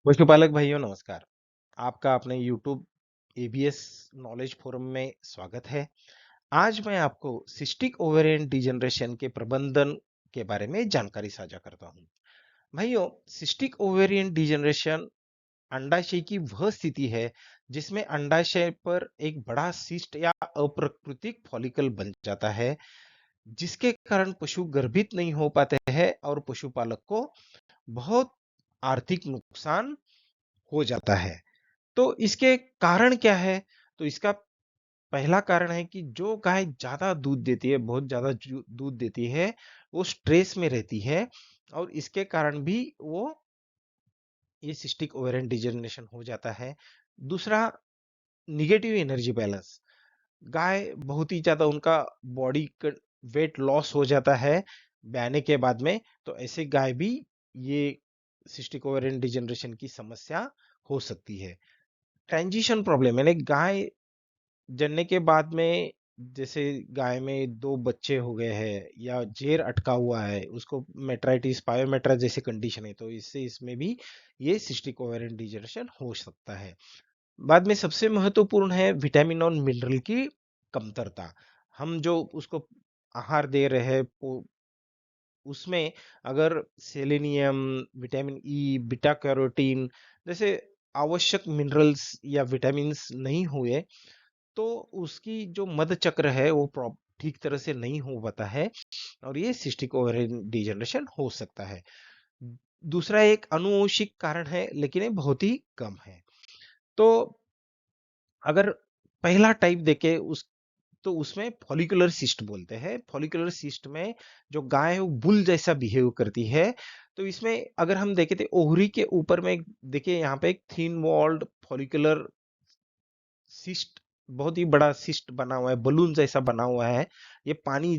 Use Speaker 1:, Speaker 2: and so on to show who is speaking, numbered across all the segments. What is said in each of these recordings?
Speaker 1: पशुपालक भाइयों नमस्कार। आपका अपने YouTube एबीएस नॉलेज फोरम में स्वागत है। आज मैं आपको सिस्टिक ओवेरियन डिजनरेशन के प्रबंधन के बारे में जानकारी साझा करता हूँ। भाइयों, सिस्टिक ओवेरियन डिजनरेशन अंडाशय की वह स्थिति है जिसमें अंडाशय पर एक बड़ा सिस्ट या अप्राकृतिक फॉलिकल बन जाता है, जिसके कारण पशु गर्भित नहीं हो पाते हैं और पशुपालक को बहुत आर्थिक नुकसान हो जाता है। तो इसके कारण क्या है? तो इसका पहला कारण है कि जो गाय ज्यादा दूध देती है, बहुत ज्यादा दूध देती है, वो स्ट्रेस में रहती है और इसके कारण भी वो ये सिस्टिक ओवेरियन डिजनरेशन हो जाता है। दूसरा, निगेटिव एनर्जी बैलेंस। गाय बहुत ही ज्यादा उनका बॉडी वेट लॉस हो जाता है ब्याने के बाद में, तो ऐसे गाय भी ये सिस्टिक ओवेरियन डिजनरेशन की समस्या हो सकती है। ट्रांजिशन प्रॉब्लम यानी गाय जनने के बाद में, जैसे गाय में दो बच्चे हो गए हैं या जेर अटका हुआ है, उसको मेट्राइटिस पायोमेट्रा जैसे कंडीशन है, तो इससे इसमें भी ये सिस्टिक ओवेरियन डिजनरेशन हो सकता है। बाद में सबसे महत्वपूर्ण है विटामिन और मिनरल की कमतरता। हम जो उसको आहार दे रहे हैं उसमें अगर selenium, vitamin E, beta carotene जैसे आवश्यक मिनरल्स या विटामिन्स नहीं हुए, तो उसकी जो मध चक्र है वो ठीक तरह से नहीं हो पाता है और ये सिस्टिक ओवेरियन डिजनरेशन हो सकता है। दूसरा एक अनुवंशिक कारण है, लेकिन ये बहुत ही कम है। तो अगर पहला टाइप देखे उस तो उसमें फॉलिकुलर सिस्ट बोलते हैं। फॉलिकुलर सिस्ट में जो गाय है वो बुल जैसा बिहेव करती है। तो इसमें अगर हम देखें तो ओवरी के ऊपर में देखिए यहाँ पे एक थिन वॉल्ड फॉलिकुलर सिस्ट, बहुत ही बड़ा सिस्ट बना हुआ है, बलून जैसा बना हुआ है। ये पानी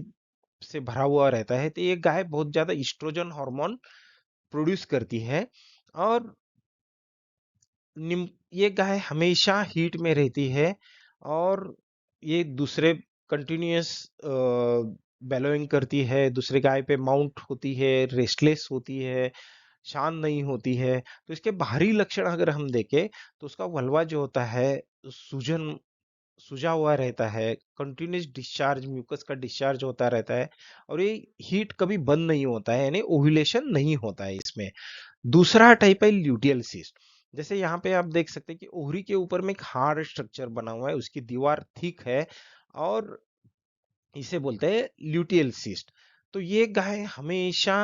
Speaker 1: से भरा हुआ रहता है। तो ये गाय बहुत ज्यादा इस्ट्रोजन हार्मोन प्रोड्यूस करती है और ये गाय हमेशा हीट में रहती है और ये दूसरे कंटिन्यूअस बेलोइंग करती है, दूसरे गाय पे माउंट होती है, रेस्टलेस होती है, शांत नहीं होती है। तो इसके बाहरी लक्षण अगर हम देखें तो उसका वल्वा जो होता है सूजन सूजा हुआ रहता है, कंटिन्यूस डिस्चार्ज, म्यूकस का डिस्चार्ज होता रहता है और ये हीट कभी बंद नहीं होता है, यानी ओव्यूलेशन नहीं होता है इसमें। दूसरा टाइप है ल्यूटियल सिस्ट। जैसे यहाँ पे आप देख सकते हैं कि ओहरी के ऊपर में एक हार्ड स्ट्रक्चर बना हुआ है, उसकी दीवार थिक है और इसे बोलते हैं ल्यूटियल सिस्ट। तो ये गाय हमेशा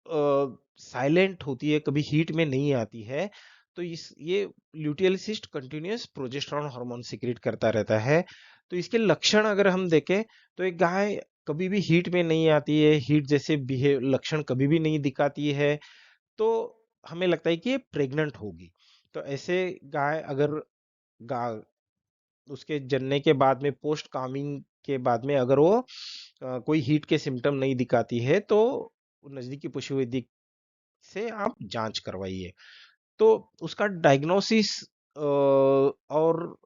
Speaker 1: साइलेंट होती है, कभी हीट में नहीं आती है। तो इस ये luteal cyst continuous progesterone hormone secrete करता रहता है। तो इसके लक्षण अगर हम देखें तो एक गाय कभी भी हीट में नहीं आती है, हीट जैसे बिहेव लक्षण कभी भी नहीं दिखाती है, तो हमें लगता है कि ये प्रेग्नेंट होगी। तो ऐसे गाय अगर गा उसके जनने के बाद में पोस्ट कामिंग के बाद में अगर वो कोई हीट के सिम्टम नहीं दिखाती है, तो नजदीकी पशु वैद्य से आप जांच करवाइए। तो उसका डायग्नोसिस और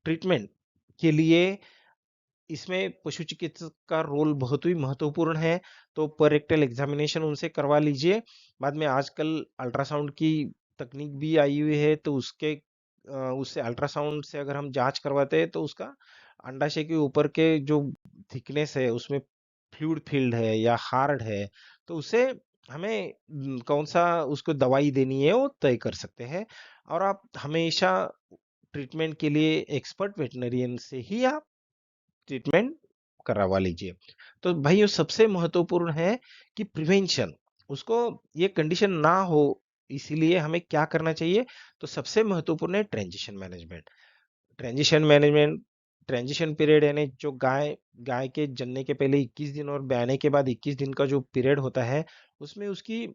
Speaker 1: ट्रीटमेंट के लिए इसमें पशु चिकित्सक का रोल बहुत ही महत्वपूर्ण है। तो पर रेक्टल एग्जामिनेशन उनसे करवा लीजिए। बाद में आजकल अल्ट्रासाउंड की तकनीक भी आई हुई है, तो उससे अल्ट्रासाउंड से अगर हम जांच करवाते हैं तो उसका अंडाशय के ऊपर के जो थिकनेस है उसमें फ्लूइड फील्ड है या हार्ड है, तो उसे हमें कौन सा उसको दवाई देनी है वो तय कर सकते हैं। और आप हमेशा ट्रीटमेंट के लिए एक्सपर्ट वेटनरियन से ही आप ट्रीटमेंट करवा लीजिए। तो भाइयों सबसे महत्वपूर्ण है कि प्रिवेंशन, उसको ये कंडीशन ना हो, इसीलिए हमें क्या करना चाहिए? तो सबसे महत्वपूर्ण है transition management. Transition management, transition period यानी जो गाय गाय के जनने के पहले 21 दिन और ब्याने के बाद 21 दिन का जो पीरियड होता है, उसमें उसकी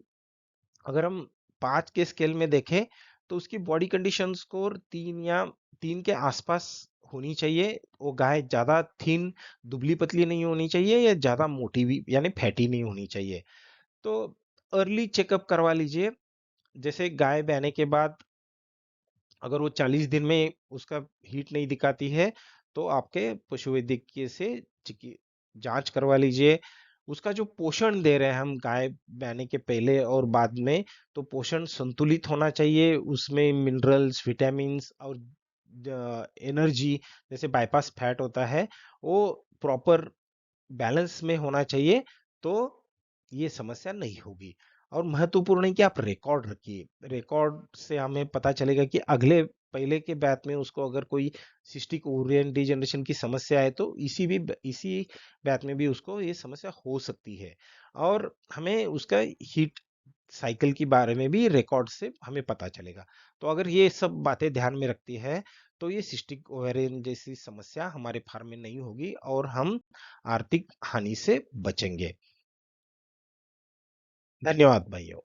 Speaker 1: अगर हम 5 के स्केल में देखें तो उसकी बॉडी कंडीशन स्कोर 3 या 3 के आसपास होनी चाहिए। वो गाय ज्यादा थीन, दुबली पतली नहीं होनी चाहिए या ज्यादा मोटी भी यानी फैटी नहीं होनी चाहिए। तो अर्ली चेकअप करवा लीजिए। जैसे गाय ब्याने के बाद अगर वो 40 दिन में उसका हीट नहीं दिखाती है, तो आपके पशु वैद्य से चिकि जांच करवा लीजिए। उसका जो पोषण दे रहे हैं हम गाय ब्याने के पहले और बाद में, तो पोषण संतुलित होना चाहिए। उसमें मिनरल्स, विटामिन्स और एनर्जी, जैसे बाईपास फैट होता है, वो प्रॉपर बैलेंस में होना चाहिए। तो ये समस्या नहीं होगी। और महत्वपूर्ण है कि आप रिकॉर्ड रखिए। रिकॉर्ड से हमें पता चलेगा कि अगले पहले के बैच में उसको अगर कोई सिस्टिक ओरियन डिजनरेशन की समस्या है, तो इसी बैच में भी उसको ये समस्या हो सकती है। और हमें उसका हीट साइकिल के बारे में भी रिकॉर्ड से हमें पता चलेगा। तो अगर ये सब बातें ध्यान में रखती है, तो ये सिस्टिक ओवेरियन जैसी समस्या हमारे फार्म में नहीं होगी और हम आर्थिक हानि से बचेंगे। धन्यवाद भाइयों।